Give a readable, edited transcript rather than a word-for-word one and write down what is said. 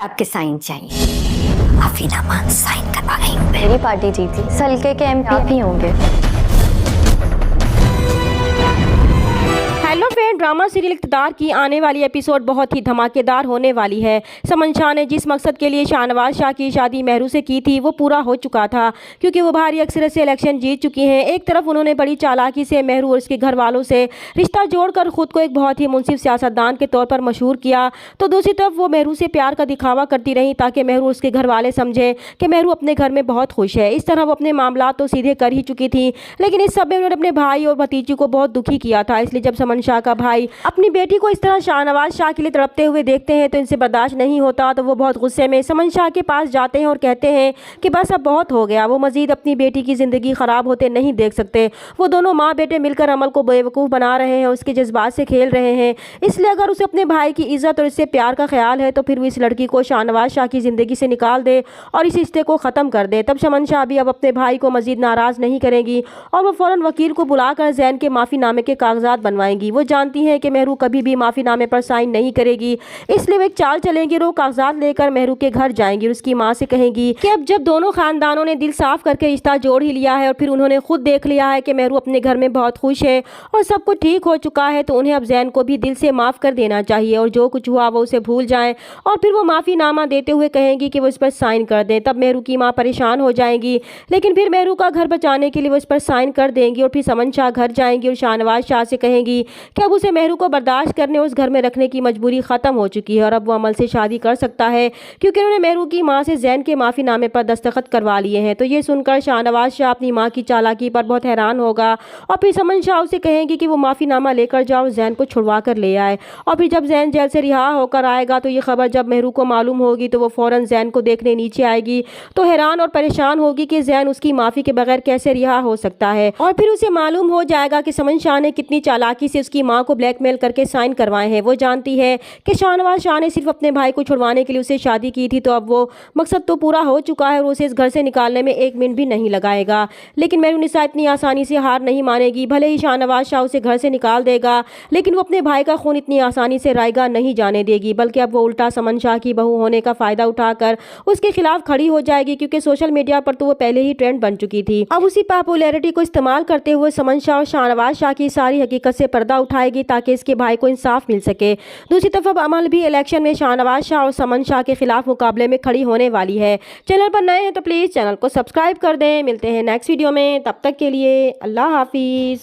आपके साइन चाहिए। अफीना मान साइन करवाएंगे। मेरी पार्टी जीती, सलके के एमपी आप ही होंगे। हेलो फ्रेंड, ड्रामा सीरियल इक़्तिदार की आने वाली एपिसोड बहुत ही धमाकेदार होने वाली है। समन शाह ने जिस मकसद के लिए शाहनवाज शाह की शादी मेहरू से की थी वो पूरा हो चुका था, क्योंकि वो भारी अक्सरत से इलेक्शन जीत चुकी हैं। एक तरफ उन्होंने बड़ी चालाकी से मेहरू और उसके घर वालों से रिश्ता जोड़कर खुद को एक बहुत ही मुनसिफ सियासतदान के तौर पर मशहूर किया, तो दूसरी तरफ वो मेहरू से प्यार का दिखावा करती रही ताकि मेहरू और उसके घर वाले समझें कि मेहरू अपने घर में बहुत खुश है। इस तरह वो अपने मामला तो सीधे कर ही चुकी थी, लेकिन इस सब में उन्होंने अपने भाई और भतीजी को बहुत दुखी किया था। इसलिए जब समन शाह का भाई अपनी बेटी को इस तरह शाहनवाज शाह के लिए तड़पते हुए देखते हैं तो इनसे बर्दाश्त नहीं होता, तो वो बहुत गुस्से में समन शाह के पास जाते हैं और कहते हैं कि बस अब बहुत हो गया, वो मजीद अपनी बेटी की ज़िंदगी ख़राब होते नहीं देख सकते। वो दोनों माँ बेटे मिलकर अमल को बेवकूफ़ बना रहे हैं, उसके जज्बात से खेल रहे हैं। इसलिए अगर उसे अपने भाई की इज़्ज़त और इससे प्यार का ख्याल है तो फिर वो इस लड़की को शाहनवाज शाह की ज़िंदगी से निकाल दे और इस रिश्ते को ख़त्म कर दे। तब समन शाह भी अब अपने भाई को मजीद नाराज़ नहीं करेंगी और वो फ़ौरन वकील को बुलाकर ज़ैन के माफ़ीनामे के कागजात बनवाएंगी। वो जानती हैं कि मेहरू कभी भी माफ़ीनामे पर साइन नहीं करेगी, इसलिए वो एक चाल चलेंगी और वो कागजात लेकर मेहरू के घर जाएंगी और उसकी माँ से कहेंगी कि अब जब दोनों खानदानों ने दिल साफ करके रिश्ता जोड़ ही लिया है और फिर उन्होंने खुद देख लिया है कि मेहरू अपने घर में बहुत खुश है और सब कुछ ठीक हो चुका है, तो उन्हें अब ज़ैन को भी दिल से माफ़ कर देना चाहिए और जो कुछ हुआ वो उसे भूल जाएं। और फिर वो माफ़ीनामा देते हुए कहेंगी कि वो इस पर साइन कर दें। तब मेहरू की माँ परेशान हो जाएंगी, लेकिन फिर मेहरू का घर बचाने के लिए वो इस पर साइन कर देंगी और फिर समन शाह घर जाएंगी और शाहनवाज शाह से कहेंगी कि अब उसे मेहरू को बर्दाश्त करने उस घर में रखने की मजबूरी ख़त्म हो चुकी है और अब वो अमल से शादी कर सकता है, क्योंकि उन्होंने मेहरू की माँ से ज़ैन के माफ़ीनामे पर दस्तखत करवा लिए हैं। तो ये सुनकर शाहनवाज शाह अपनी माँ की चालाकी पर बहुत हैरान होगा और फिर समन शाह उसे कहेंगी कि वो माफ़ीनामा लेकर जाओ और ज़ैन को छुड़वा कर ले आए। और फिर जब ज़ैन जेल से रिहा होकर आएगा तो ये खबर जब मेहरू को मालूम होगी तो वो फ़ौरन ज़ैन को देखने नीचे आएगी, तो हैरान और परेशान होगी कि ज़ैन उसकी माफ़ी के बगैर कैसे रिहा हो सकता है। और फिर उसे मालूम हो जाएगा कि समन शाह ने कितनी चालाकी से उसकी माँ को ब्लैकमेल करके साइन करवाए हैं। वो जानती है कि शाहनवाज शाह ने सिर्फ अपने भाई को छुड़वाने के लिए उसे शादी की थी, तो अब वो मकसद तो पूरा हो चुका है और उसे इस घर से निकालने में एक मिनट भी नहीं लगाएगा। लेकिन मेहरुनिसा इतनी आसानी से हार नहीं मानेगी। भले ही शाहनवाज शाह उसे घर से निकाल देगा, लेकिन वो अपने भाई का खून इतनी आसानी से रायगा नहीं जाने देगी, बल्कि अब वो उल्टा समन शाह की बहू होने का फ़ायदा उठाकर उसके खिलाफ खड़ी हो जाएगी, क्योंकि सोशल मीडिया पर तो वो पहले ही ट्रेंड बन चुकी थी। अब उसी पॉपुलैरिटी को इस्तेमाल करते हुए समन शाह और शाहनवाज शाह की सारी हकीकत से पर्दा उठाएगी ताकि इसके भाई को इंसाफ मिल सके। दूसरी तरफ अब अमल भी इलेक्शन में शाहनवाज शाह और समन शाह के खिलाफ मुकाबले में खड़ी होने वाली है। चैनल पर नए हैं तो प्लीज़ चैनल को सब्सक्राइब कर दें। मिलते हैं नेक्स्ट वीडियो में, तब तक के लिए अल्लाह हाफिज़।